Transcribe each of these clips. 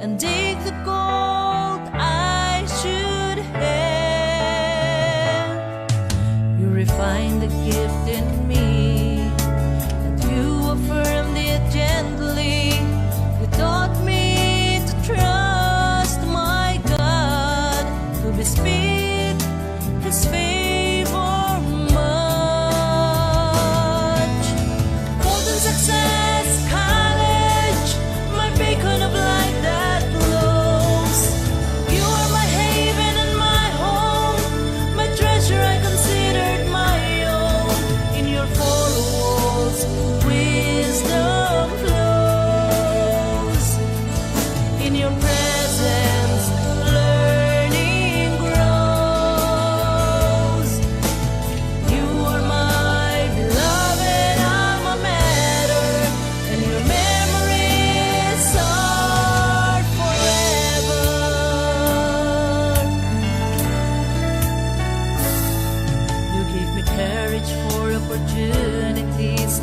and dig the gold I should have. You refine the gift in me, and you affirmed it gently. You taught me to trust my God, to bespeak His favor much. Golden Success College, my beacon of light that glows. You are my haven and my home, my treasure I considered my own. In your four walls, wisdom flows. In your presence, learning grows. You are my beloved alma mater, and your memories are forever. You gave me courage for opportunities,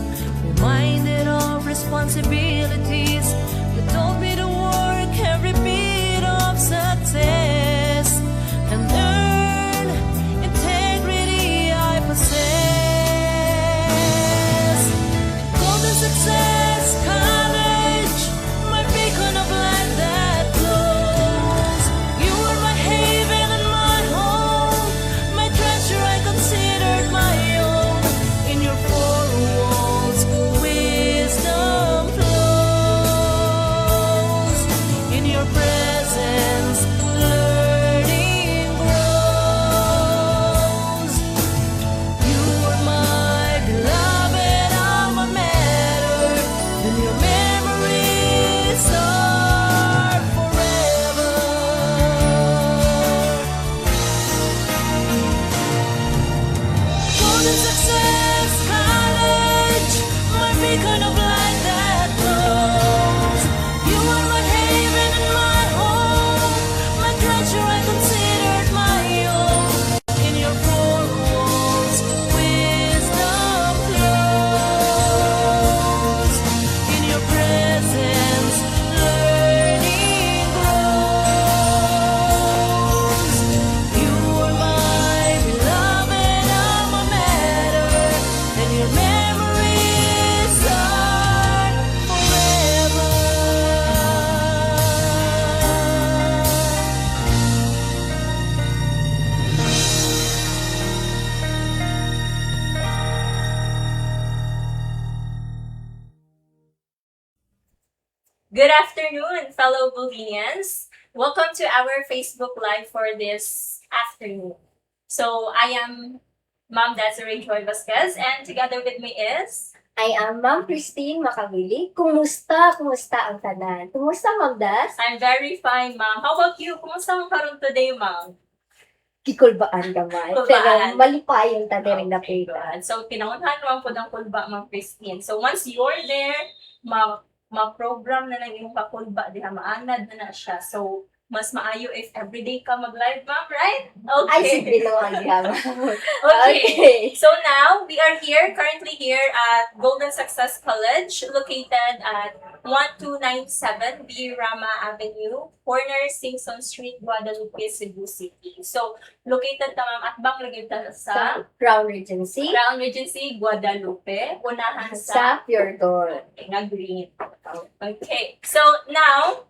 reminded of responsibilities. You told me to work every bit of success and earn integrity I possess. Golden Success College, my beacon of light that glows. You are my haven and my home, my treasure I considered my own. In your four walls, wisdom flows. In your presence, learning grows. You are my beloved alma mater, and your memories are forever. Golden Success College, my beacon of light that glows. You are my haven and my home, my treasure I considered my own. In your four walls, wisdom flows. In your presence, learning grows. You are my beloved alma mater, and your memories are forever. Good afternoon, fellow Bolivians. Welcome to our Facebook Live for this afternoon. So, I am Ma'am Desiree Joy Vasquez, and together with me is... I am Ma'am Christine Makawili. Kumusta? Kumusta ang tanan? Kumusta, Ma'am Das? I'm very fine, Ma'am. How about you? Kumusta ang karon today, Ma'am? Kikulbaan gamay. Kulbaan. Pero malipay yung taniring na Okay, pila. good. So, pinangunhan naman po ng kulba, Ma'am Christine. So, once you're there, ma-program na lang yung kakulba, diha maanad na siya. So, mas maayo if everyday ka mag-live, Ma'am, right? Ay, Okay. sige naman gamay. Okay. So now, we are currently here at Golden Success College, located at 1297 B. Rama Avenue, corner Singson Street, Guadalupe, Cebu City. So, located ta ma'am at bang lagi ta sa Sa Crown Regency. Crown Regency, Guadalupe, unahan sa Sa Pure Gold. nga green. Okay. So now,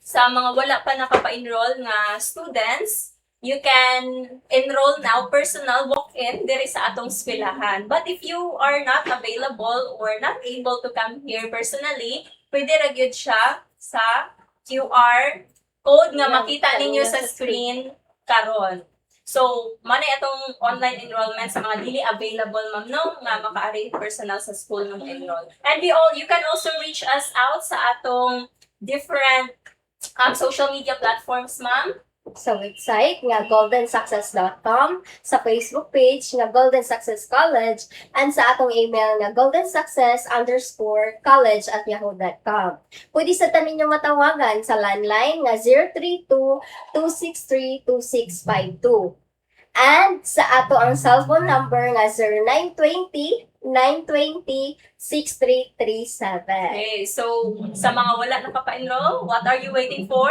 sa mga wala pa nakapa-enroll nga students, you can enroll now personal walk-in diri sa atong eskwelahan. But if you are not available or not able to come here personally, pwede ra gyud siya sa QR code nga makita ninyo sa screen karon. So, manay atong online enrollment sa mga dili available, ma'am, no? Nga maka-arrange personal sa school ng enroll. And you can also reach us out sa atong different social media platforms, ma'am. Sa website nga goldensuccess.com, sa Facebook page nga Golden Success College, and sa atong email nga goldensuccess_college@yahoo.com. Pwede sa tanin nyo matawagan sa landline nga 032-263-2652. And sa ato ang cellphone number nga 0917-920-6337. Okay, so sa mga wala nakapa-enroll, what are you waiting for?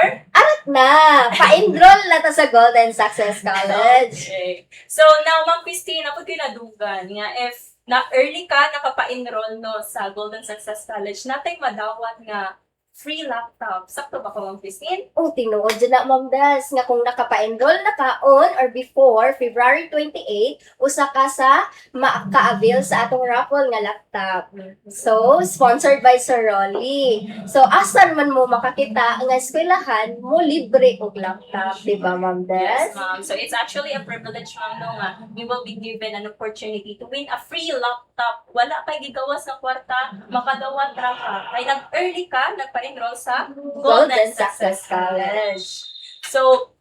Na, pa-enroll na to sa Golden Success College. Okay. So now, Ma'am Christine, ako tinadugan nga if na early ka nakapa-enroll no sa Golden Success College, natay madawat nga free laptop. Sakto ba ko, Ma'am Christine? Oh, tinuod dyan na, Ma'am Des, nga kung nakapa-enroll na ka on or before February 28, usa ka sa maka-avail sa atong raffle nga laptop. So, sponsored by Sir Rolly. So, asan man mo makakita nga eskwelahan mo libre og laptop, di ba, Ma'am Yes, Des? ma'am. So it's actually a privilege, ma'am, no nga. We will be given an opportunity to win a free laptop. Wala kay gigawas sa kwarta, makadawat ra ka. Kay nag-early ka, nagpa-enroll sa Golden Success College. So,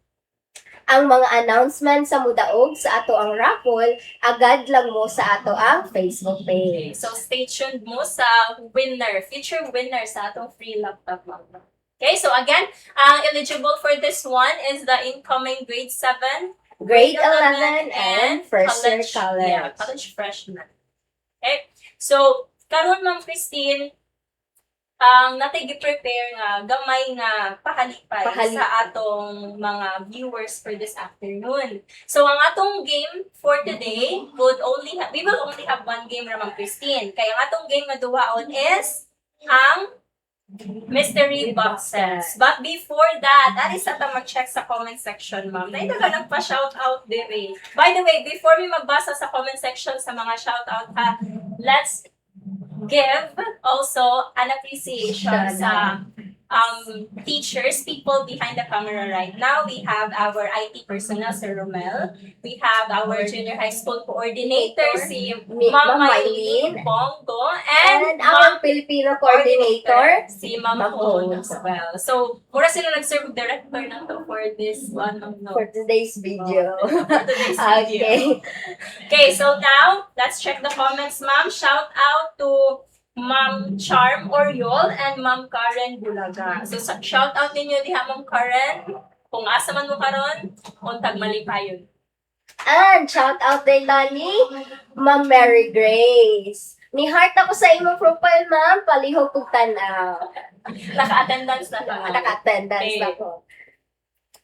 Ang mga announcement sa mudaog sa ato ang raffle, agad lang mo sa ato ang Facebook okay, page. so stay tuned mo sa winner, future winner sa atong free laptop, ma'am. Okay, so again, ang eligible for this one is the incoming grade 7, Grade 11 and first year college. Yeah, college freshman. Okay, so karon, Ma'am Christine, ang natay gi-prepare nga gamay nga pahalipay Pahalipay. sa atong mga viewers for this afternoon. So ang atong game for today we will only have one game ra, Ma'am Christine. Kaya ang atong game nga duwaon is ang mystery boxes. But before that, alis ata mag-check sa comment section, ma'am. Na ito ka nagpa-shoutout dire. By the way, before we magbasa sa comment section sa mga shoutout ha, let's give also an appreciation sa teachers, people behind the camera right now. We have our IT personnel, Sir Romel. We have our junior high school coordinator, si Ma'am Mylene Bongo, and And our Filipino coordinator, si Ma'am Ma'am Hon Hon. as well. So, mura sila nag-serve director na to for this one of no. for today's video. For today's video. Okay. Okay, so now, let's check the comments, ma'am. Shout out to Ma'am Charm Oriol and Ma'am Karen Bulaga. So, shout out ninyo diha, Ma'am Karen. Kung asa man mo karon, untag malipayon. And shout out din ni Ma'am Mary Grace. Ni heart ako sa imong profile, ma'am. Palihog kong tanaw. Naka-attendance na ka. Naka-attendance Okay. na ko.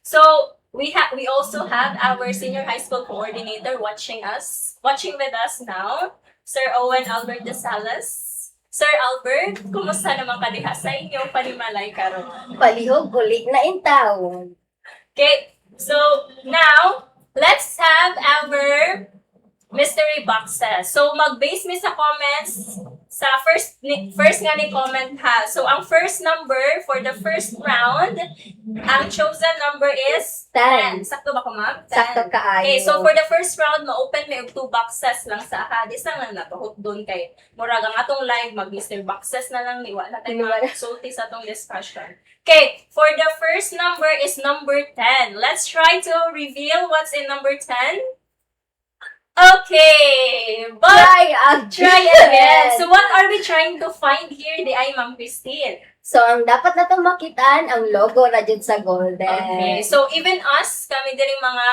So, we also have our senior high school coordinator watching with us now, Sir Owen Albert de Salas. Sir Albert, kumusta naman ka diha sa inyo panimalay karon? Palihog ulit na in town. Okay, so now, let's have our mystery boxes. So, mag-base me sa comments sa first nga ni comment ha. So, ang first number for the first round, ang chosen number is 10. 10. Sakto ba ko, ma'am? 10. Sakto kaayo. Okay, so for the first round, ma-open may 2 boxes lang sa ahadis lang na natuhot doon kay murag ang atong live mag-mystery boxes na lang niwa na tayo Niwala. mag-sulti sa atong discussion. Okay, for the first number is number 10. Let's try to reveal what's in number 10. Okay, but try again. So what are we trying to find here? Di ay, Ma'am Christine. So, ang dapat na itong makitaan, ang logo na dyan sa Golden. Okay, so even us, kami din mga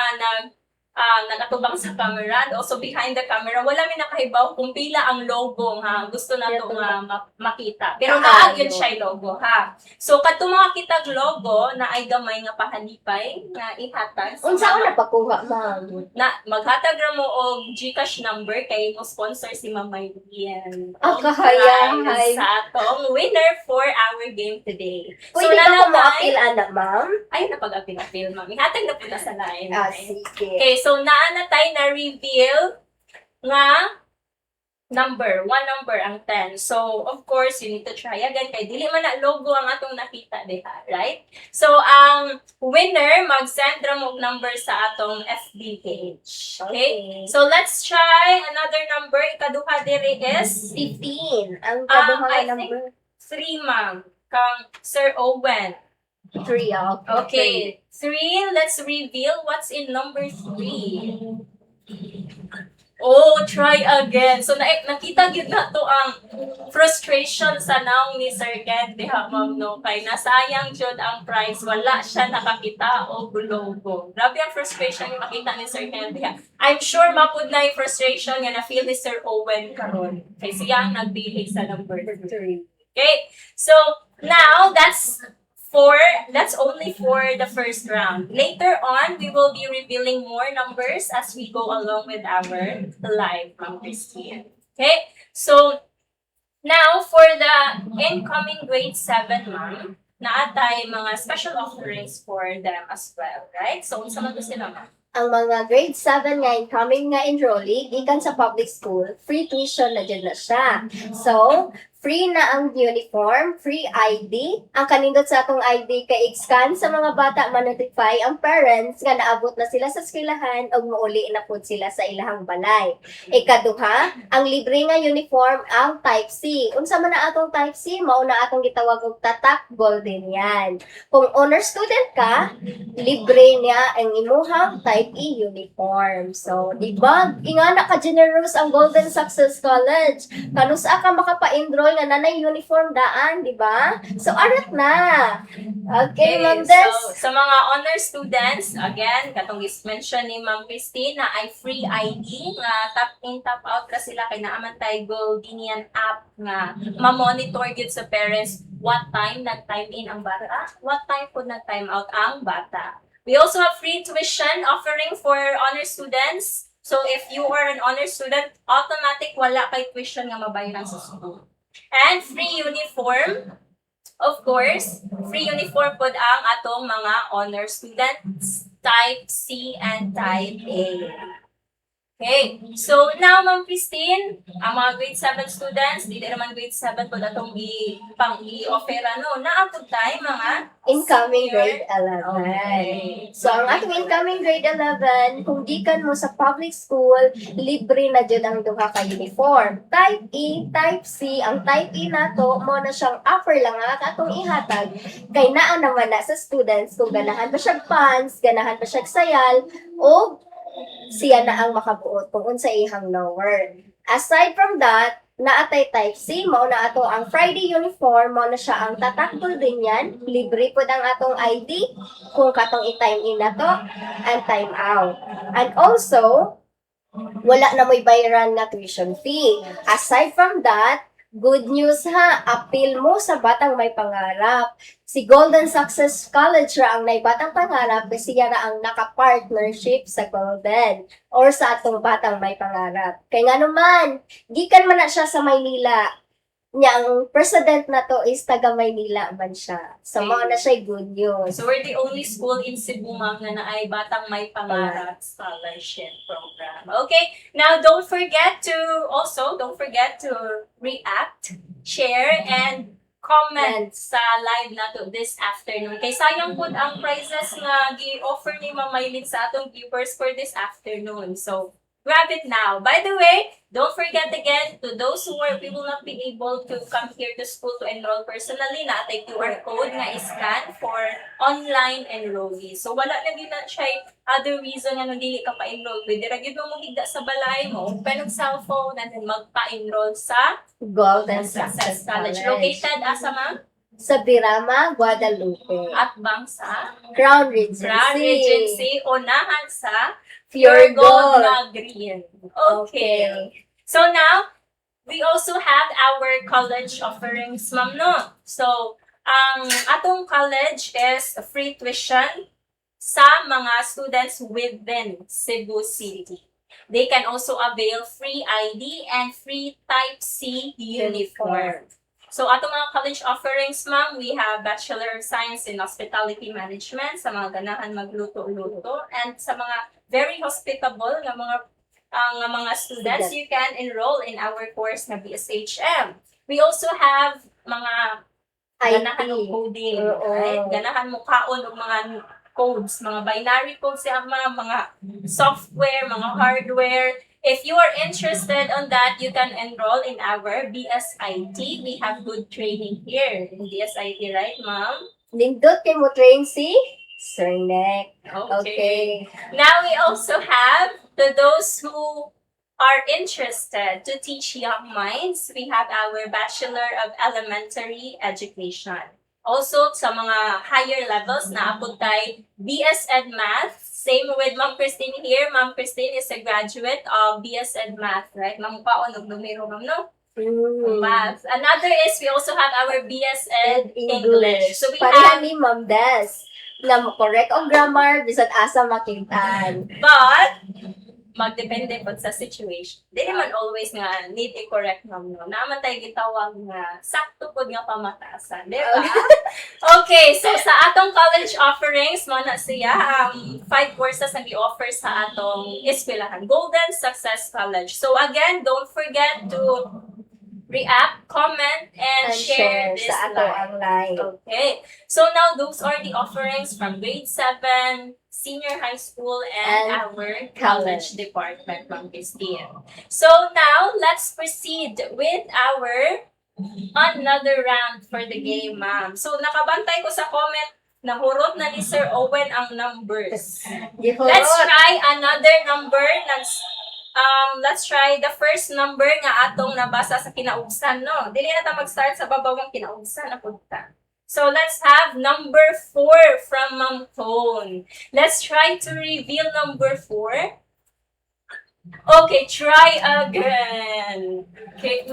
nagatubang sa camera and also behind the camera, wala mi nakahibaw kung pila ang logo ha. Gusto na to nga makita. Pero naag yun siya logo ha. So kadto mga kitag logo na ay gamay nga pahalipay nga ihatag. sa Unsa mga- na pakuha, ma'am? na maghatag ra mo og GCash number kay mo sponsor si Ma'am Mylene. Ah, kahayahay. Prize sa atong winner for our game today. Pwede ka nanatay- mo ma-appeal, anak, ma'am? Ay, napag-apil-apil, ma'am. Ihatag na po na sa line. Ah, sige. Okay, so naanatay na reveal nga number, one number ang 10. So, of course, you need to try again kay dili man na logo ang atong nakita diha, right? So, ang winner mag-send ra mo og number sa atong FB page. Okay? So, let's try another number. Ikaduha diri is 15. Ang I kaduha think- number. 3, ma'am. Kang Sir Owen. 3. Okay, 3. Let's reveal what's in number 3. Oh, try again. So, nakita gyud na to ang frustration sa naong ni Sir Ken, diha, ma'am, no? Kay nasayang jud ang prize. Wala siya nakakita o gulobo. Grabe ang frustration yung makita ni Sir Ken, diha. I'm sure mapud na yung frustration nga na-feel ni Sir Owen karon. Kay siya ang nagpili sa number 3. Okay? So, now, that's only for the first round. Later on, we will be revealing more numbers as we go along with our live from Christine. Okay? So, now for the incoming grade 7, ma'am, naatay mga special offerings for them as well, right? So, unsa man to sila, ma'am? Ang mga grade 7 nga incoming nga enrollee, gikan sa public school, free tuition na dyan na siya. So, free na ang uniform, free ID. Ang kanindot sa atong ID kay scan sa mga bata ma-notify ang parents nga naabot na sila sa eskwelahan o muuli na pud sila sa ilahang balay. Ikaduha, ang libre nga uniform ang Type C. Unsa man na atong Type C, mao na atong gitawag og tatak golden yan. Kung honor student ka, libre niya ang imuhang Type E uniform. So, di ba? Ingana ka generous ang Golden Success College. Kanusa ka makapa-enroll nga nanay uniform daan, di ba? So, arat na. Okay, Ma'am Des. So, sa mga honor students, again, katong is-mention ni Ma'am Christine na ay free ID, nga tap in, tap out ra sila, kay naaman tayo Goldinian app nga ma-monitor gyud sa parents what time nag-time in ang bata, what time po nag-time out ang bata. We also have free tuition offering for honor students. So, if you are an honor student, automatic wala kay tuition nga mabayaran sa school. And free uniform, of course, free uniform pod ang atong mga honor students, Type C and Type A. Okay, so now, Ma'am Christine, ang mga grade 7 students, di naman grade 7 po na itong i-offer, ano, naabot tayo mga Incoming senior. grade 11. Okay. So, ang ating incoming grade 11, kung gikan mo sa public school, libre na dyan ang duha ka uniform. Type E, Type C, ang Type E na to, mo na siyang offer lang nga katong ihatag. Kay naa naman na sa students, kung ganahan ba siya pants, ganahan ba siya sayal, o siya na ang makabuot kung unsa ihang lower. Aside from that, naatay Type C, mao na ato ang Friday uniform, mao na siya ang tatakbol din yan. Libre po ang atong ID kung katong i-time in na to and time out. And also, wala na mo'y bayaran na tuition fee. Aside from that, good news ha, appeal mo sa Batang May Pangarap. Si Golden Success College ra ang naibatang pangarap kasi siya ra ang naka-partnership sa Golden or sa atong Batang May Pangarap. Kaya nga naman, gikan man na siya sa Maynila. Nya ang president na to is taga Maynila man siya. So, Okay. mao na siya good news. So, we're the only school in Cebu, ma'am, na naay Batang May Pangarap Scholarship Program. Okay, now don't forget to react, share, and comment sa live na to this afternoon. Kay sayang po ang prizes nga gi-offer ni Ma'am Maylin sa atong viewers for this afternoon. So, grab it now. By the way, don't forget again, to those who will not be able to come here to school to enroll personally, natay QR code nga iscan for online enrollee. So, wala na yun na siya other reason nga nung dili ka pa-enroll. Pwede ra yun mo higda sa balay mo, open ang cellphone, and then magpa-enroll sa Golden Success Success College. College. Located asa, ma'am? Sa Birama, Guadalupe. At bang sa Crown Regency. Grand Regency, unahan sa Pure Pure Gold Gold. na green. Okay. So now, we also have our college offerings, ma'am, no? So, ang atong college is free tuition sa mga students within Cebu City. They can also avail free ID and free Type C uniform. So, atong mga college offerings, ma'am, we have Bachelor of Science in Hospitality Management sa mga ganahan magluto-luto, and sa mga very hospitable nga mga students, you can enroll in our course na BSHM. We also have mga ganahan IT. og coding, Oo. right? Ganahan mo kaon og mga codes, mga binary codes, mga software, mga hardware. If you are interested on that, you can enroll in our BSIT. We have good training here in BSIT, right, ma'am? Nindot kay mo train si Sir Nick. Okay. Okay. Now we also have, to those who are interested to teach young minds, we have our Bachelor of Elementary Education. Also, sa mga higher levels, naabot tayo BS Ed Math. Same with Ma'am Christine here. Ma'am Christine is a graduate of BS Ed Math, right? Ma'am Paon, numero, ma'am, no? Math. Another is we also have our BS Ed English. So we Pareha have, ni Ma'am Des. Na correct ang grammar, bisan asa makintan. but, magdepende po sa situation. Di naman always nga need i-correct ma'am, no? Naman tayo gitawag nga sakto po nga pamataasan. Di ba? Okay, so sa atong college offerings, mana siya, 5 courses na i-offer sa atong eskwelahan. Golden Success College. So again, don't forget to react, comment, and share this sa ato live. ang live. Okay. So now those are the offerings from grade 7, senior high school, and our college department, Ma'am Christine. So now let's proceed with our another round for the game, ma'am. So nakabantay ko sa comment, nahurot na ni Sir Owen ang numbers. Let's try another number. Let's try the first number nga atong nabasa sa kinaugsan, no? Dili na ta mag-start sa babawang kinaugsan na punta. So let's have number 4 from Ma'am Tone. Let's try to reveal number 4. Okay, try again. Okay,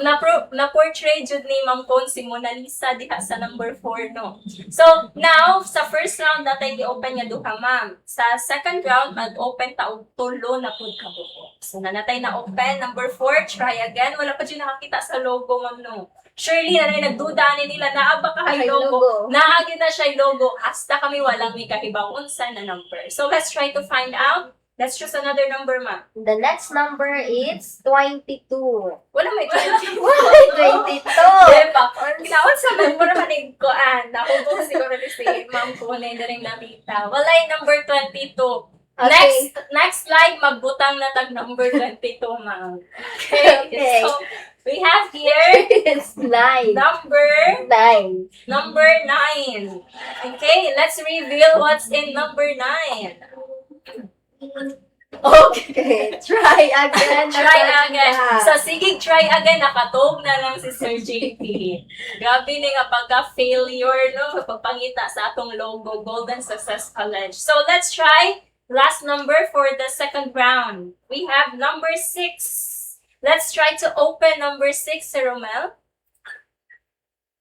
na-portray jud ni Ma'am Tone si Mona Lisa diha sa number 4, no? So, now, sa first round natay gi-open nga duha, ma'am. Sa second round, mag-open ta og tulo na pud ka buko. So, nanatay na open. Number 4, try again. Wala pa dyan nakakita sa logo, ma'am, no? Surely, na rin nagduda ni nila, naaba ka kay logo. Naagin na siya yung logo. Hasta kami walang may kahibaw unsa na number. So, let's try to find out. Let's choose another number, ma'am. The next number is 22. Wala may 20. Why 22? Diba? Naon sa number manig ko, nakubog siguro ni si ma'am ko na rin nakita. Walay number 22. Okay. Next slide, magbutang na tag number 22, ma'am. Okay. Okay. So, we have here It's 9. number 9. 9. Okay, let's reveal what's in number 9. Okay, try again. Try again. Sa sigig try again, nakatog na lang si Sir JP. Grabe ni nga pagka-failure, no? Pagpangita sa atong logo, Golden Success College. So, let's try last number for the second round. We have number 6. Let's try to open number 6, Sir Romel.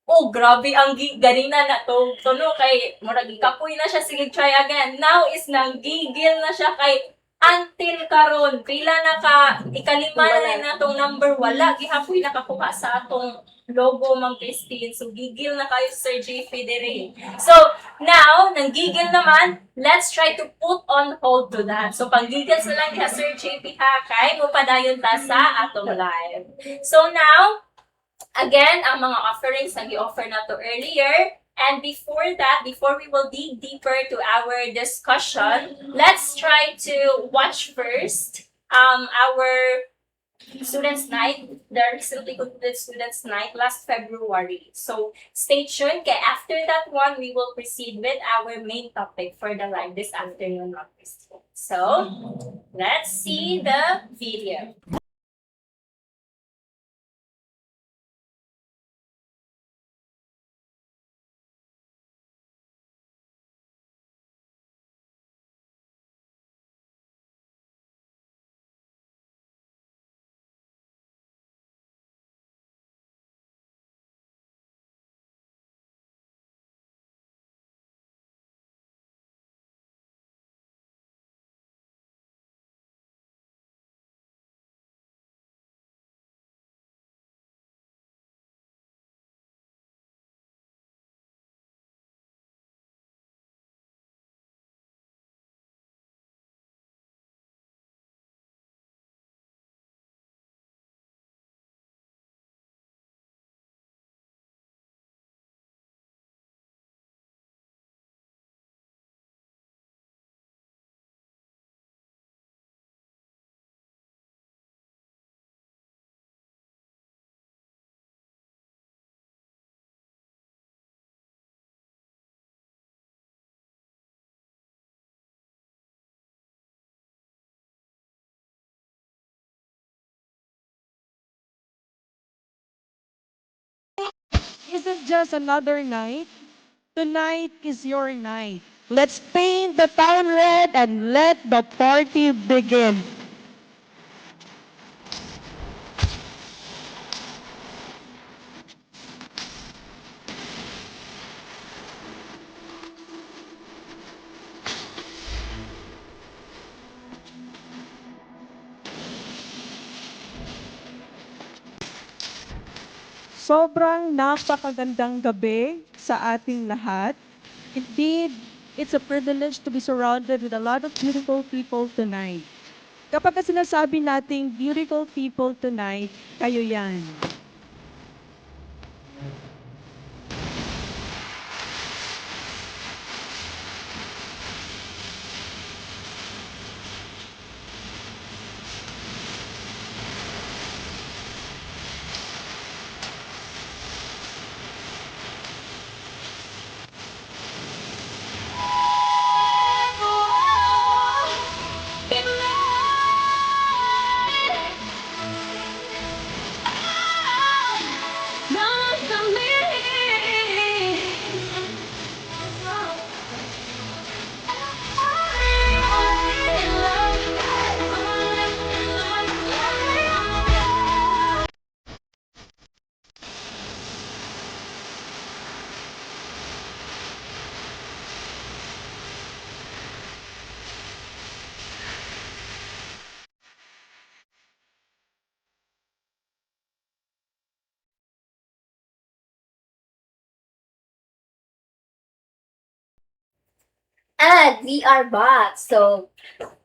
Oh, grabe ang ganina na to. Tuno kay murag kapoy na siya, sige try again. Now is nanggigil na siya kay until karon pila na ka ikalima na natong number wala gihapoy nakakuha sa atong logo, Ma'am Christine. So gigil na kayo Sir J. Federe. So now nanggigil naman, let's try to put on hold to that. So panggigil sa lang niya Sir JP ha kay mo padayon ta sa atong live. So now again, ang mga offerings na gi-offer na to earlier. And before that, before we will dig deeper to our discussion, let's try to watch first our Students' Night, the recently concluded Students' Night last February. So stay tuned, kaya after that one, we will proceed with our main topic for the live this afternoon. So, let's see the video. isn't just another night. Tonight is your night. Let's paint the town red and let the party begin. Sobrang napakagandang gabi sa ating lahat. Indeed, it's a privilege to be surrounded with a lot of beautiful people tonight. Kapag sinasabi nating beautiful people tonight, kayo yan. And we are back. So,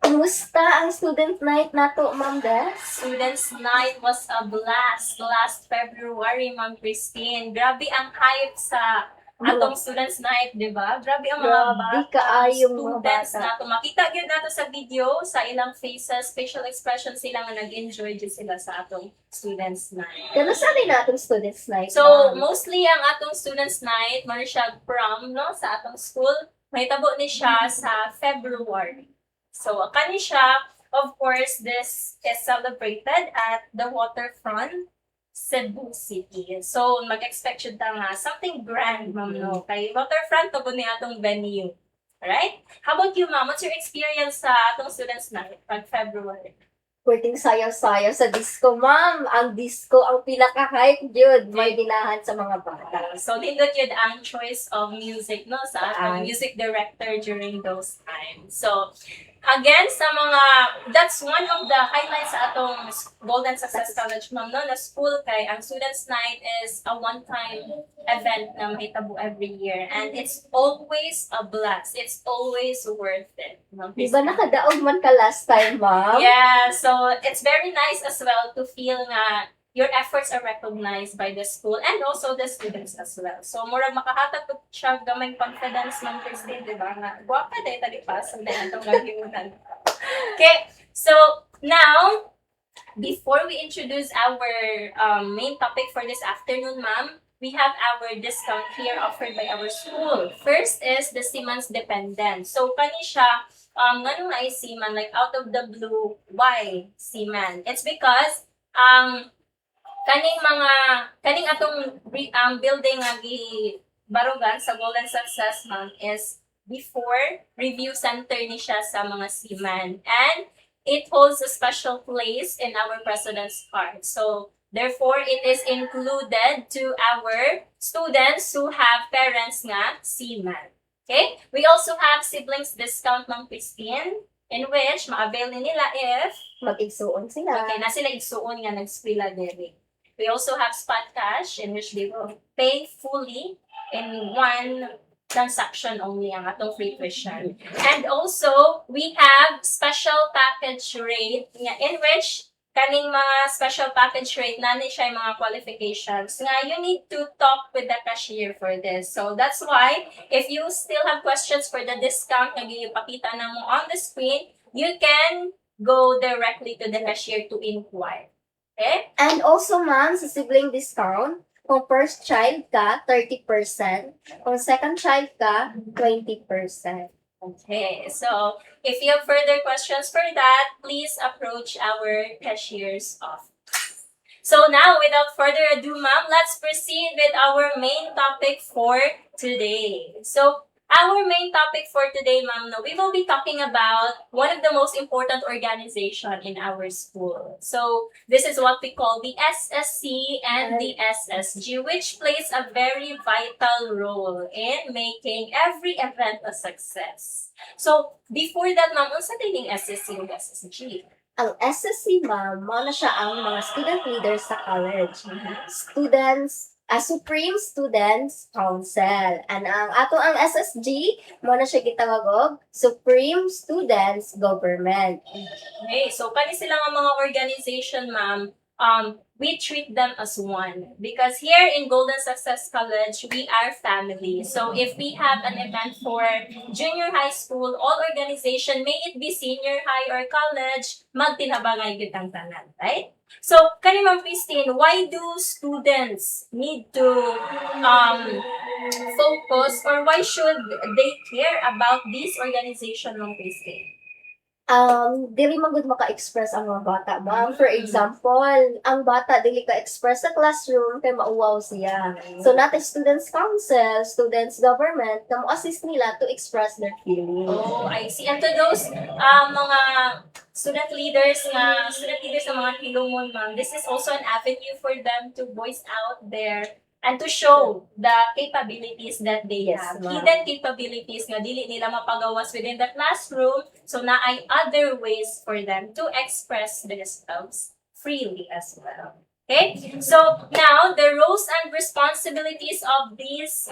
kumusta ang student night nato, Ma'am Des? Students' night was a blast last February, Ma'am Christine. Grabe ang hype sa atong students' night, di ba? Grabe ang mga Grabe kaayong mga students bata. na makita gyud nato sa video, sa ilang faces, facial expression sila nga nag-enjoy gyud sila sa atong students' night. Kano sa rin natong students night? So, ma'am? mostly ang atong students' night, man siya prom, no, sa atong school. Mahitabo ni siya sa February. So, kani siya, of course, this is celebrated at the waterfront, Cebu City. So, mag-expect siya nga something grand, ma'am, no? Kay waterfront, to ni atong venue. Alright? How about you, ma'am? What's your experience sa atong students' night pag February? Pwedeng sayaw-sayaw sa disco, ma'am. Ang disco ang pinaka-hype yun. May dinahan sa mga bata. So, nindot yun ang choice of music, no? Sa atong Ay. music director during those times. So, again, sa mga, that's one of the highlights sa atong Golden Success College, ma'am, no? Na school kay, ang Students' Night is a one-time event na mahitabo every year. And it's always a blast. It's always worth it. No? Di ba nakadaog man ka last time, ma'am? Yeah, so it's very nice as well to feel nga your efforts are recognized by the school and also the students as well. So, murag makahatag po siya gamay confidence ng Christine, di ba? Nga, guwapa day, talipas, and then itong gagiunan. Okay, so now, before we introduce our main topic for this afternoon, ma'am, we have our discount here offered by our school. First is the Siemens Dependent. So, kani siya, nganong na Siemens, like out of the blue, why Siemens? It's because, kaning atong building nga gibarugan sa Golden Success, ma'am, is before review center ni siya sa mga seaman, and it holds a special place in our president's heart. So therefore it is included to our students who have parents nga seaman. Okay, we also have siblings discount, ma'am Christine, in which ma-avail ni nila if Mag-igsuon sila. okay, na sila igsuon nga nag-skwela diri. We also have spot cash in which they will pay fully in one transaction only ang atong free tuition. And also, we have special package rate nga in which kaning mga special package rate nani siya yung mga qualifications nga you need to talk with the cashier for this. So that's why if you still have questions for the discount nga gipakita na mo on the screen, you can go directly to the cashier to inquire. Okay? And also, ma'am, sa sibling discount, kung first child ka, 30%. Kung second child ka, 20%. Okay, so if you have further questions for that, please approach our cashier's office. So now, without further ado, ma'am, let's proceed with our main topic for today. So, our main topic for today, ma'am, no, we will be talking about one of the most important organization in our school. So, this is what we call the SSC and the SSG, which plays a very vital role in making every event a success. So, before that, ma'am, unsa din yung SSC and SSG? Ang SSC, ma'am, mo na siya ang mga student leaders sa college. Supreme Students Council. And ang SSG, mo na siya gitawag og Supreme Students Government. Okay, so kani sila nga mga organization, ma'am, we treat them as one. Because here in Golden Success College, we are family. So if we have an event for junior high school, all organization, may it be senior high or college, magtinabangay gyud ang tanan, right? So, kani Ma'am Christine, why do students need to focus or why should they care about this organization, Ma'am Christine? Dili man gud maka-express ang mga bata, ma'am. For example, ang bata dili ka-express sa classroom kay mauwaw siya. So, natin students council, students government, na mo-assist nila to express their feelings. Oh, I see. And to those mga student leaders ng mga Hilomon, ma'am, this is also an avenue for them to voice out their and to show the capabilities that they Yes, have. ma'am. Hidden capabilities nga dili nila mapagawas within the classroom. So na ay other ways for them to express themselves freely as well. Okay? So now the roles and responsibilities of these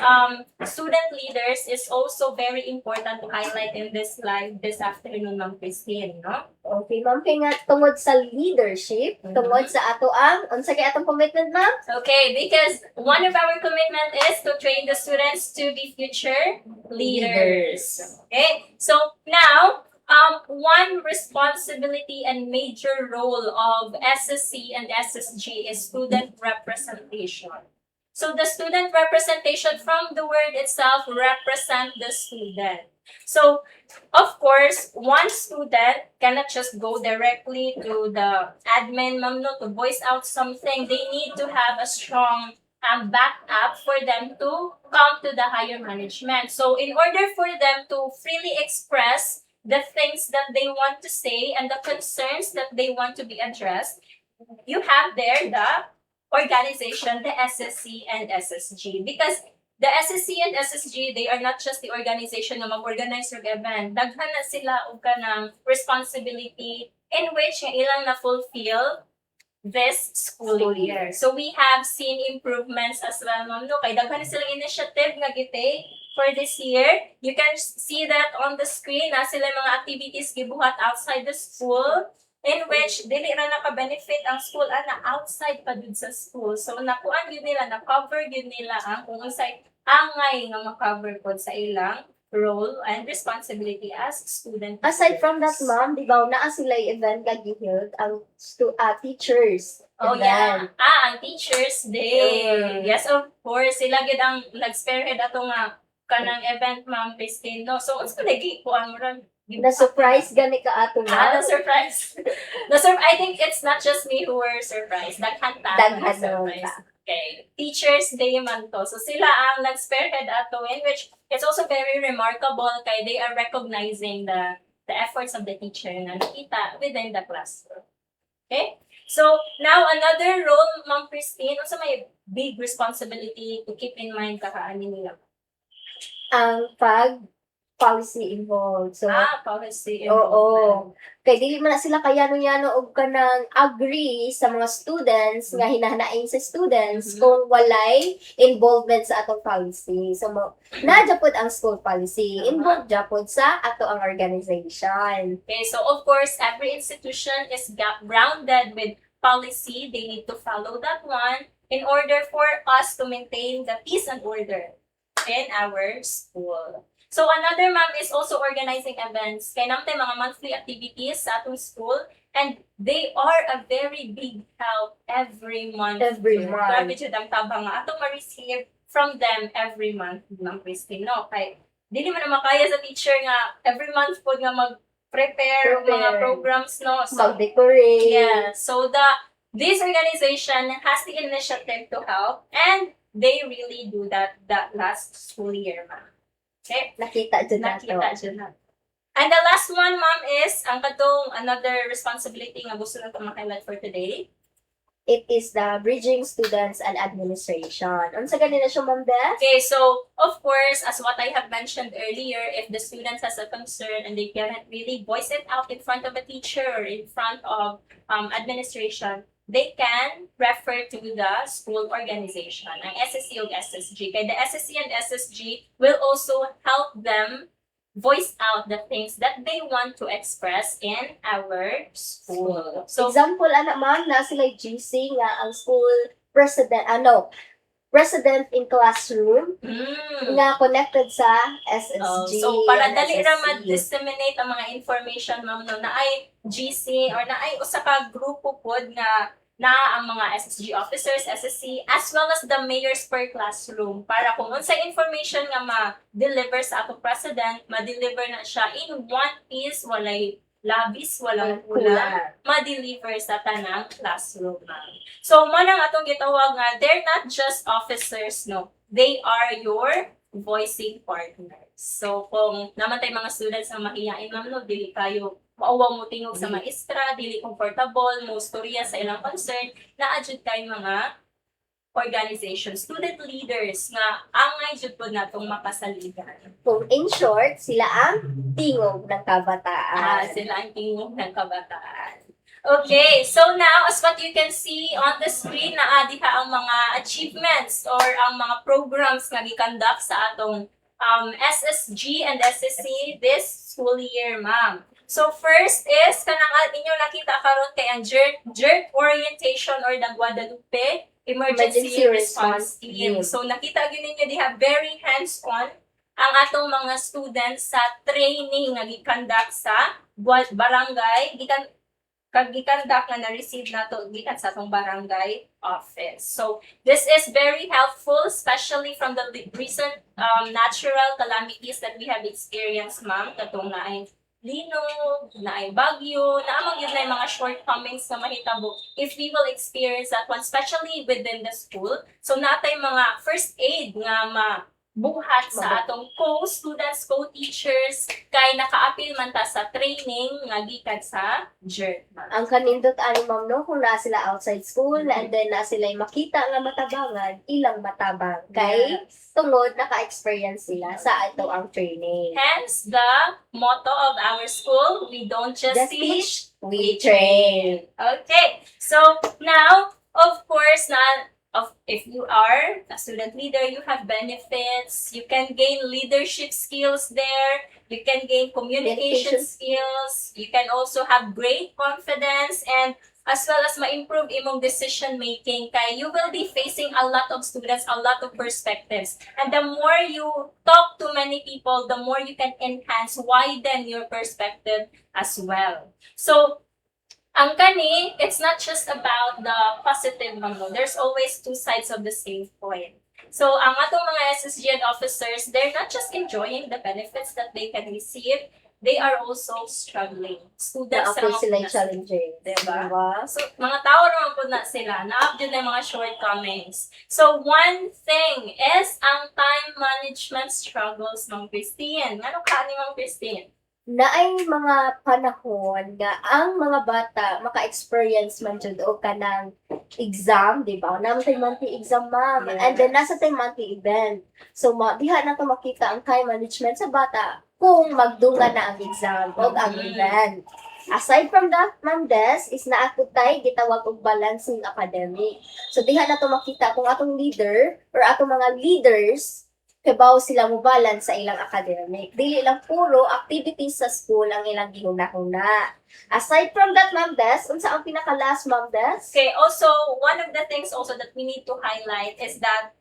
student leaders is also very important to highlight in this slide this afternoon, Ma'am Christine, no? Okay, ma'am, kay nga tungod sa leadership, tungod sa ato ang, unsa kay atong commitment, ma'am? Okay, because one of our commitment is to train the students to be future leaders. Okay, so now, one responsibility and major role of SSC and SSG is student representation. So the student representation from the word itself represent the student. So, of course, one student cannot just go directly to the admin, ma'am, no, to voice out something. They need to have a strong backup for them to come to the higher management. So, in order for them to freely express the things that they want to say and the concerns that they want to be addressed, you have there the organization, the SSC and SSG. Because the SSC and SSG, they are not just the organization na mag-organize ng event. Daghan na sila og kanang responsibility in which yung ilang na-fulfill this school year. So we have seen improvements as well, ma'am, no? Kay daghan na silang initiative nga gitake for this year. You can see that on the screen na sila mga activities gibuhat outside the school in which dili ra naka-benefit ang school ana outside pa dud sa school. So nakuan gyud nila, na-cover gyud nila ang kung unsay angay nga ma-cover pod sa ilang role and responsibility as student Aside from that, leaders. ma'am, di ba, naa sila event nga giheld ang teachers. Oh, event. yeah. Ang Teachers Day. Mm. Yes, of course. Sila gid ang nag-spearhead ato nga kanang event, Ma'am Christine. No? So, unsa lagi ko ang murag Na-surprise gani ka ato, ma'am. na-surprise. I think it's not just me who were surprised. Daghan ta Daghan na-surprise. ta. Okay. Teachers Day man to. So, sila ang nag-spearhead ato in which it's also very remarkable kay they are recognizing the efforts of the teacher na nakita within the classroom. Okay? So, now another role, Ma'am Christine, also may big responsibility to keep in mind kakaani nila. Ang policy involved. So, Policy oo. involvement. Kay dili man na sila kayano-yano og kanang agree sa mga students nga hinahanain sa students Mhm. kung walay involvement sa atong policy. So, na pod ang school policy, involved pod sa ato ang organization. Okay, so of course, every institution is grounded with policy. They need to follow that one in order for us to maintain the peace and order in our school. So another, ma'am, is also organizing events. Kaya naman tayo mga monthly activities sa atong school, and they are a very big help every month. Every month. Grabe jud ang tabang nga atong ma-receive from them every month, Ma'am Christine, no? Kay dili man na makaya sa teacher nga every month po nga mag-prepare og mga Prepare. programs, no? So, Mag-decorate. yeah. So the this organization has the initiative to help, and they really do that last school year, ma'am. Okay? Nakita dyan na to. Nakita dyan na. And the last one, ma'am, is ang katong another responsibility nga gusto na highlight for today. It is the Bridging Students and Administration. Unsa ganina siya, Ma'am Beth? Okay, so of course, as what I have mentioned earlier, if the student has a concern and they cannot really voice it out in front of a teacher or in front of administration, they can refer to the school organization, ang SSC o SSG. Kaya the SSC and SSG will also help them voice out the things that they want to express in our school. So, Example, anak ma'am, na sila GC nga ang school president, president in classroom nga connected sa SSG. so para and dali ra SSC. ma-disseminate ang mga information, ma'am, no, na ay GC or na ay usa ka grupo pod nga na ang mga SSG officers, SSC, as well as the mayors per classroom para kung unsa information nga ma-deliver sa ato president, ma-deliver na siya in one piece, walay labis, walang kulang, ma-deliver sa tanang classroom, ma'am. So, manang atong gitawag nga, they're not just officers, no. They are your voicing partners. So, kung naman tayo mga students na mahihain, ma'am, no, dili kayo mauwang mo tingog sa maestra, dili comfortable, mo storya sa ilang concern, na-adjud kayo mga organization, student leaders nga angay jud po natong mapasaligan. Kung in short, sila ang tingog ng kabataan. Sila ang tingog ng kabataan. Okay, so now, as what you can see on the screen, naa diha ang mga achievements or ang mga programs nga gikandak sa atong SSG and SSC this school year, ma'am. So first is kanang inyo nakita karon kay ang JERT orientation or the Guadalupe Emergency Response Team. So nakita gyud ninyo diha very hands-on ang atong mga students sa training nga gikandak sa barangay gikandak nga na-receive nato gikan sa atong barangay office. So this is very helpful, especially from the recent natural calamities that we have experienced, ma'am, katong naay linog, naay bagyo, naamang yun na yung mga shortcomings na mahitabo if we will experience that one, especially within the school. So natay mga first aid nga buhat sa atong co-students, co-teachers, kay naka-appeal man ta sa training nga gikan sa JERT. Ang kanindot ani ma'am no, kung na sila outside school and then na sila makita nga matabangan, ilang matabang. Kay tungod naka-experience sila sa ato ang training. Hence, the motto of our school, we don't just teach, we train. Okay, so now, of course, if you are a student leader, you have benefits. You can gain leadership skills there. You can gain communication skills. You can also have great confidence and as well as ma-improve imong decision making. Kaya you will be facing a lot of students, a lot of perspectives. And the more you talk to many people, the more you can enhance, widen your perspective as well. So, ang kani, it's not just about the positive, ma'am. There's always two sides of the same coin. So, ang atong mga SSG and officers, they're not just enjoying the benefits that they can receive, they are also struggling. Students Ako sila na challenging. diba? Diba? So, mga tao naman po na sila, na-update na yung mga shortcomings. So, one thing is ang time management struggles ng Christine. Ano ka ni Ma'am Christine? Naay mga panahon nga ang mga bata maka-experience man jud og kanang exam, di ba? Naman tay monthly exam, ma'am. Yes. And then nasa tay monthly event. So diha na to makita ang time management sa bata kung magdungan na ang exam o ang event. Aside from that, Ma'am Des, is naako tay gitawag og balancing academic. So diha na to makita kung atong leader or atong mga leaders kabaw sila mo balance sa ilang academic. Dili lang puro activities sa school ang ilang gihuna-huna. Aside from that, Ma'am Des, unsa ang pinaka-last, Ma'am Des? Okay, also, one of the things also that we need to highlight is that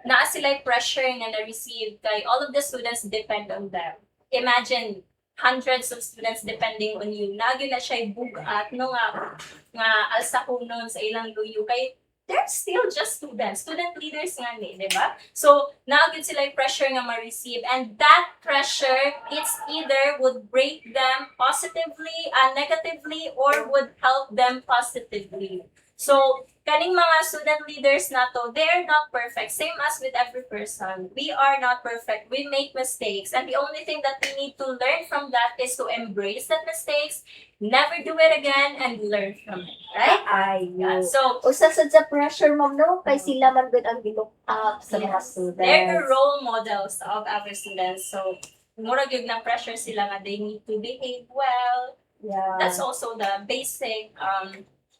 naa sila pressure nga na-receive kay all of the students depend on them. Imagine, hundreds of students depending on you. Nagyo na siya bugat, no nga alsakunon sa ilang luyo. Kay they're still just students. Student leaders nga ni, di ba? So, naagad sila yung pressure nga ma-receive. And that pressure, it's either would break them positively, negatively, or would help them positively. So, kaning mga student leaders na to, they are not perfect. Same as with every person. We are not perfect. We make mistakes. And the only thing that we need to learn from that is to embrace that mistakes, never do it again, and learn from it. Right? Ayo. So, Usa sad sa pressure, ma'am, no? Kay sila man good ang gilook up sa mga yes, students. they're the role models of our students. So, mura gyud na pressure sila nga they need to behave well. Yeah. That's also the basic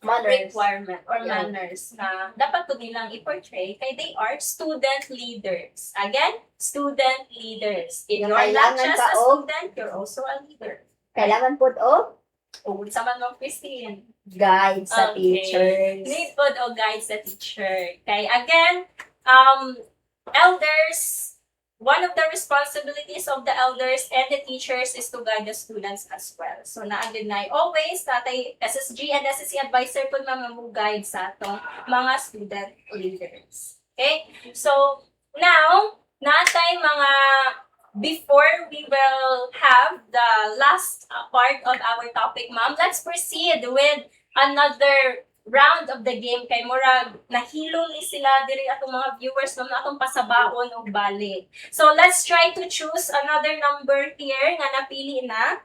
Manners. requirement or Yeah. manners na dapat to nilang i-portray kay they are student leaders. Again, student leaders. If Yung you're not kailangan just ka a og- student, you're also a leader. Kailangan po O, sa man mo, Christine. guide sa Okay. teachers. Need po o guide sa teacher. Okay, again, elders, one of the responsibilities of the elders and the teachers is to guide the students as well. So, naagad na always, tatay SSG and SSC advisor po mga guide sa atong mga student leaders. Okay? So, now, natay mga before we will have the last part of our topic, ma'am, let's proceed with another round of the game kay murag nahilo ni sila diri atong mga viewers no na atong pasabaon og balik. So let's try to choose another number here nga napili na.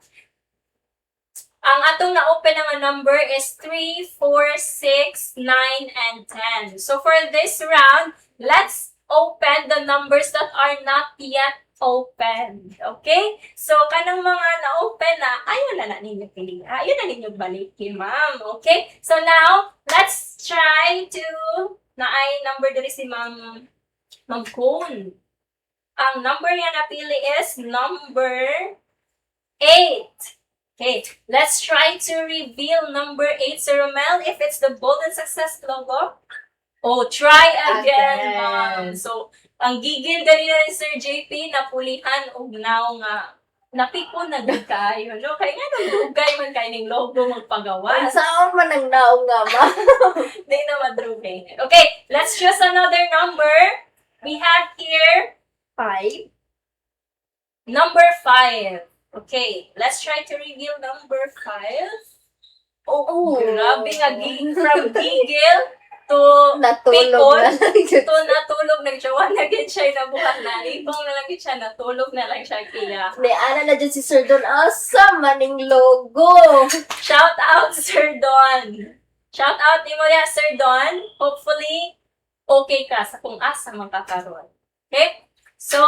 Ang atong na-open nga number is 3, 4, 6, 9, and 10. So for this round, let's open the numbers that are not yet open. Okay? So, kanang mga na-open na, ayun na ninyo pili. Ayun na ninyo balikin, ma'am. Okay? So now, let's try to, ay number diri si Ma'am Cone. Ang number niya napili is number 8. Okay, let's try to reveal number 8, Sir Romel, if it's the Bold and Success logo. Oh, try again, ma'am. So, ang gigil ganina ni Sir JP, napulihan og now nga napiko na gud kayo. No, kay nga nang dugay man kay ning logo magpagawa. Saan man ang naong nga, ma'am? Di na madrugay. Okay, let's choose another number. We have here 5. number 5. Okay, let's try to reveal number 5. Oh, grabe nga from gigil to Natulog na lang. to natulog nagjawa na gid siya nabuhat na ibong na lang gid siya natulog na lang siya kaya May ana na dyan si Sir Don. Asa maning logo? shout out Sir Don, shout out nimo ya Sir Don, hopefully okay ka sa kung asa makakaroon. Okay, so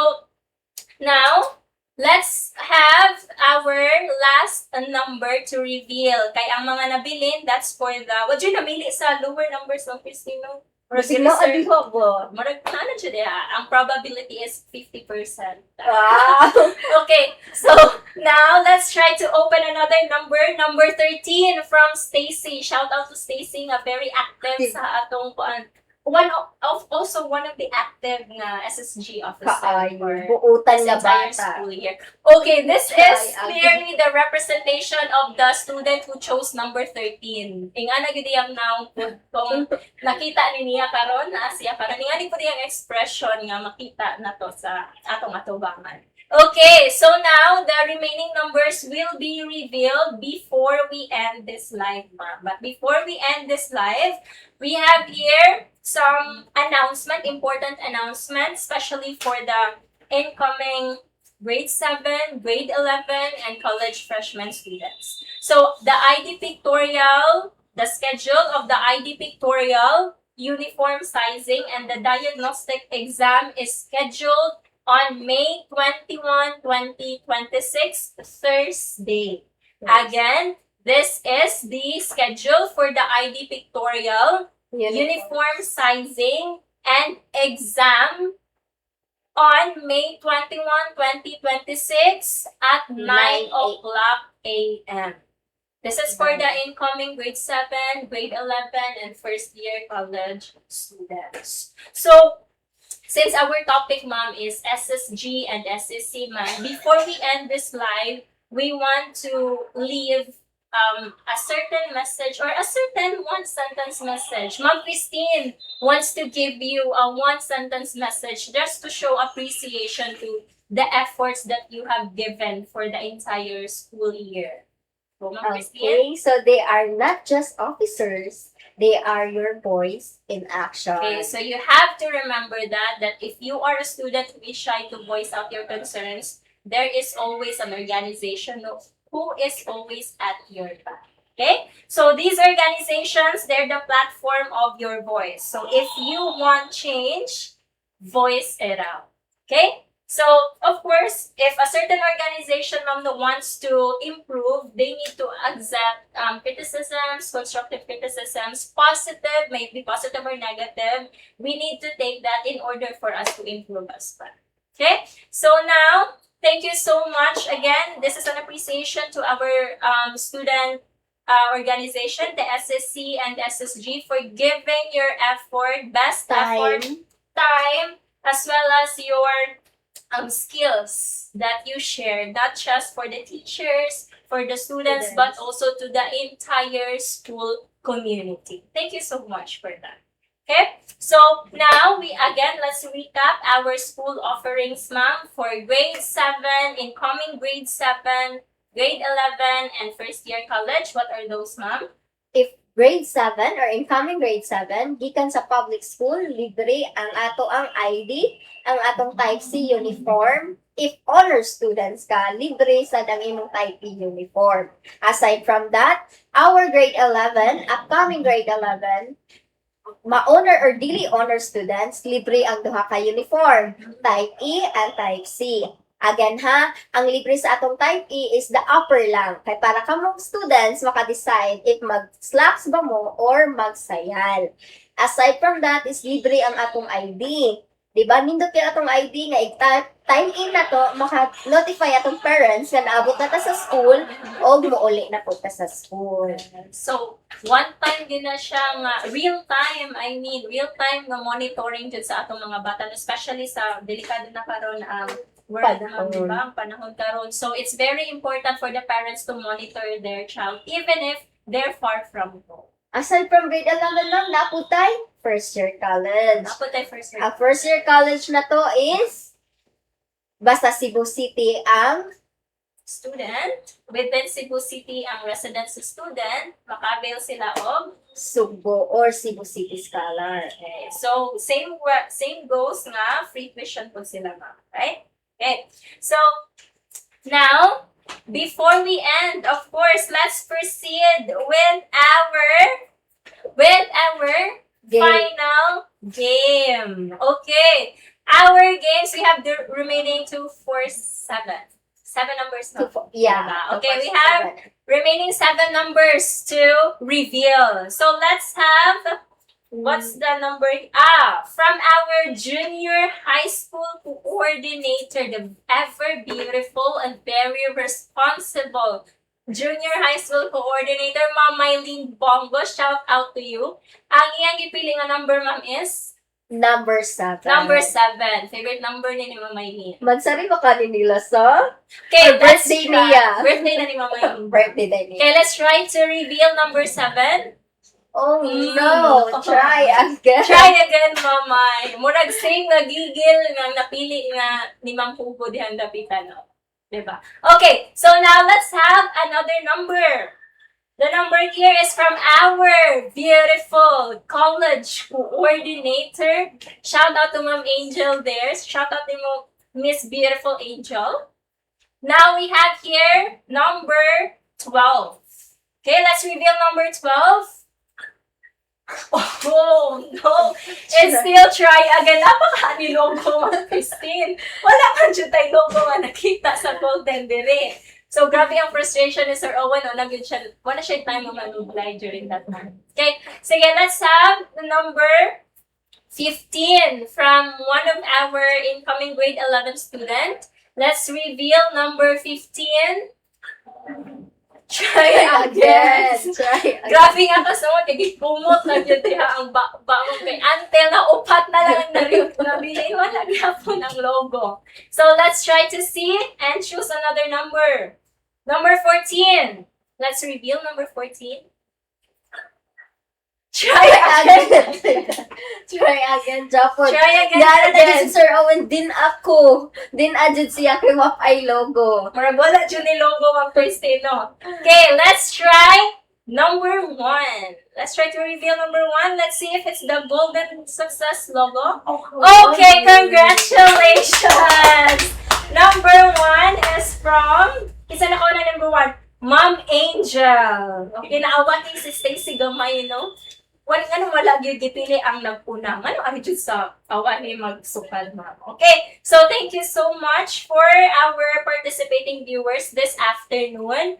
now let's have our last number to reveal. Kay ang mga nabilin, that's for the, what yun namili sa lower numbers ng Cristino? Sino adiho po? Marag, ano siya diya? Ang probability is 50%. Wow! Okay, so now let's try to open another number. Number 13 from Stacy. Shout out to Stacy nga very active sa atong one of the active na SSG officer Kaayo. for Buutan this na entire bata. school year. Okay, this is Ay, clearly the representation of the student who chose number 13. Ingana gid iyang now kung nakita ni niya karon na siya karon ingani po diyang expression nga makita nato sa atong atubangan. Okay, so now the remaining numbers will be revealed before we end this live, ma'am. But before we end this live, we have here some important announcement, especially for the incoming grade 7, grade 11, and college freshman students. So the ID pictorial, the schedule of the ID pictorial, uniform sizing, and the diagnostic exam is scheduled on May 21, 2026, Thursday. Again, this is the schedule for the ID pictorial, uniform sizing, and exam on May 21, 2026 at 9 o'clock a.m. This is for the incoming grade 7, grade 11, and first year college students. So, since our topic, ma'am, is SSG and SSC, ma'am, before we end this live, we want to leave a certain message or a certain one-sentence message. Ma'am Christine wants to give you a one-sentence message just to show appreciation to the efforts that you have given for the entire school year. So, Ma'am Christine? Okay, so they are not just officers, they are your voice in action. Okay, so you have to remember that if you are a student who is shy to voice out your concerns, there is always an organization who is always at your back. Okay? So these organizations, they're the platform of your voice. So if you want change, voice it out. Okay? So, of course, if a certain organization wants to improve, they need to accept criticisms, constructive criticisms, positive, maybe positive or negative. We need to take that in order for us to improve as well. Okay? So now, thank you so much. Again, this is an appreciation to our student organization, the SSC and the SSG, for giving your effort, best effort, time, as well as your skills that you share, not just for the teachers, for the students, but also to the entire school community. Thank you so much for that. Okay, so now let's recap our school offerings, ma'am, for grade 7, incoming grade 7, grade 11, and first year college. What are those, ma'am? If grade 7 or incoming grade 7, gikan sa public school, libre ang ato ang ID, ang atong Type C uniform. If honor students ka, libre sa ang imong Type E uniform. Aside from that, our grade 11, upcoming grade 11, ma-honor or dili honor students, libre ang duha ka uniform, Type E and Type C. Again ha, ang libre sa atong Type E is the upper lang. Kaya para kamong students maka-decide if mag-slacks ba mo or magsayal. Aside from that is libre ang atong ID. Diba, nindot yung atong ID nga time in na to, maka-notify atong parents nga naabot na ta sa school o muuli na po ta sa school. So, one time din na siya nga, real time nga monitoring dyan sa atong mga bata, especially sa delikado na karon Panahon. diba? Ang panahon karon. So, it's very important for the parents to monitor their child, even if they're far from home. Aside from grade 11 lang, naputay, first year college. Ako tayo first year. Ang first year college na to is basta Cebu City ang Student, within Cebu City ang residence student, makabail sila og Sugbo or Cebu City Scholar. okay. So, same goes nga, free tuition po sila, ma'am. Right? Okay. So, now, before we end, of course, let's proceed with our final game. Okay. Our games, we have the remaining 2, 4, 7. 7 numbers na. Yeah. Okay, we have remaining 7 numbers to reveal. So let's have, what's the number? From our junior high school coordinator, the ever beautiful and very responsible junior high school coordinator, Ma'am Mylene Bongo. Shout out to you. Ang iyang gipili nga number, ma'am, is? Number 7. Number 7. Favorite number ni Ma'am Mylene. Magsari ba ka nila sa Okay, let's birthday try. niya. Birthday na ni Ma'am Mylene. birthday day niya? Okay, let's try to reveal number 7. Oh no, try again. Try again, mamay. Murag same nga gigil nga napili nga ni Ma'am Hugo dihan dapitan, no? Diba? Okay, so now let's have another number. The number here is from our beautiful college coordinator. Shout out to Ma'am Angel there. Shout out to Miss Beautiful Angel. Now we have here number 12. Okay, let's reveal number 12. Oh, no. And still try again. Napaka-ani logo, Ma'am Christine. Wala man dyan tayo logo nga nakita sa Golden Dire. So, grabe ang frustration ni Sir Owen. Wala siya time mag-apply during that time. Okay, sige, let's have the number 15 from one of our incoming grade 11 student. Let's reveal number 15. Try again. Try again. Grabe nga kasunod, nagipumot na dyan diha ang baong kay Antel na upat na lang nabili. Wala gyapon ang logo. So let's try to see and choose another number. Number 14. Let's reveal number 14. Try Try again. again. Try again, Japon. Try again. Yara na again. si Sir Owen, din ako. Din adjud siya kay Wap ay logo. Murag wala dyan ni logo ang first day, no? Okay, let's try number 1. Let's try to reveal number 1. Let's see if it's the Golden Success logo. Okay, congratulations! Number 1 is from, isa na ko na number 1, Ma'am Angel. Okay, naawa ni si Stacy Gamay, no? Wala gyud gipili ang naguna. Ano ari jud sa awa ni magsukal, ma'am. Okay, so thank you so much for our participating viewers this afternoon.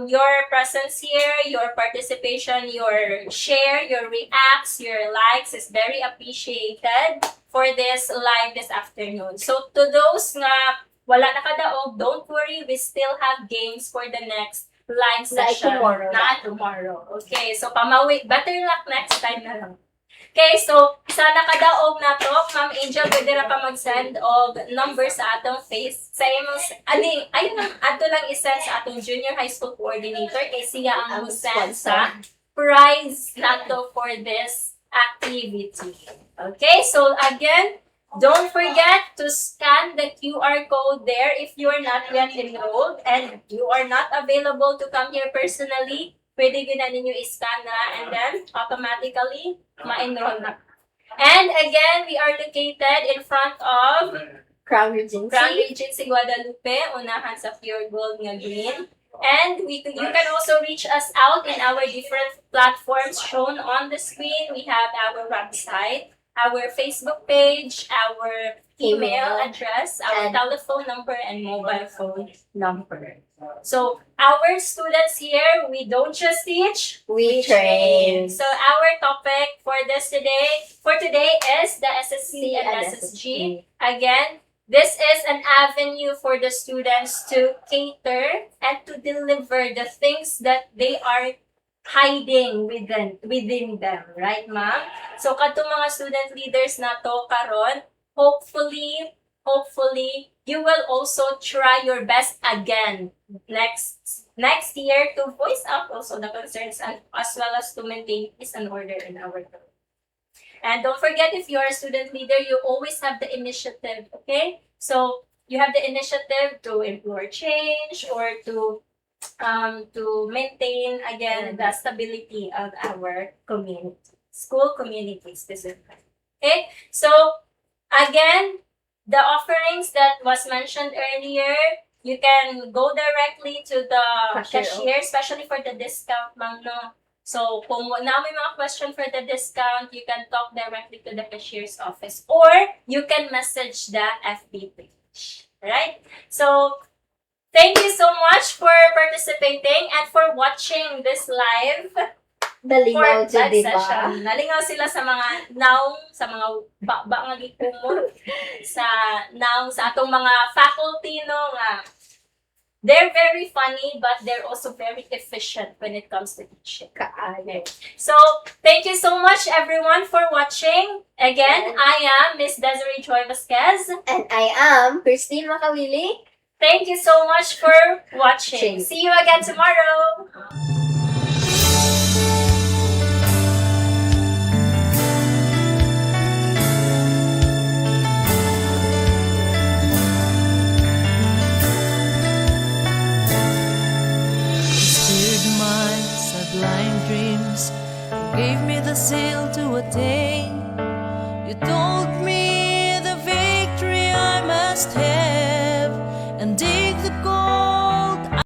Your presence here, your participation, your share, your reacts, your likes is very appreciated for this live this afternoon. So to those nga wala nakadaog, don't worry, we still have games for the next live Like session. tomorrow. Tomorrow. Okay, so pamawi. Better luck next time na lang. Okay, so sa nakadaog na to, Ma'am Angel, pwede ra pa mag-send og number sa atong face. Sa imong, ayun lang, ato lang isend sa atong junior high school coordinator kay siya ang mag-send sa prize nato for this activity. Okay, so again, don't forget to scan the QR code there if you are not yet enrolled and you are not available to come here personally. Pwede yun na ninyo i-scan na and then automatically ma-enroll na. And again, we are located in front of Crown Regency. Crown Regency Guadalupe, unahan sa Pure Gold nga green. And you can also reach us out in our different platforms shown on the screen. We have our website, our Facebook page, our email address, our And- telephone number, and mobile phone number. So, our students here, we don't just teach, We train. So, our topic for today is the SSC and SSG. Again, this is an avenue for the students to cater and to deliver the things that they are hiding within them, right, ma'am? So kadto mga student leaders na to karon, hopefully you will also try your best again next year to voice out also the concerns and as well as to maintain peace and order in our group. And don't forget, if you are a student leader, you always have the initiative, okay? So you have the initiative to implore change or to maintain again the stability of our community, school community specifically. Okay, so again, the offerings that was mentioned earlier, you can go directly to the cashier, especially for the discount, ma'am, no? So kung na may mga question for the discount, you can talk directly to the cashier's office or you can message the FB page, right? So thank you so much for participating and for watching this live Daligaw for dyan, live di ba? session. Nalingaw sila sa mga naong, sa mga ba nga gikumon, sa atong mga faculty, no, nga they're very funny but they're also very efficient when it comes to teaching. Kaayo. So, thank you so much everyone for watching. Again, I am Miss Desiree Joy Vasquez. And I am Christine Makawili. Thank you so much for watching. Watching. See you again tomorrow. Stirred my sublime dreams, gave me the sail to attain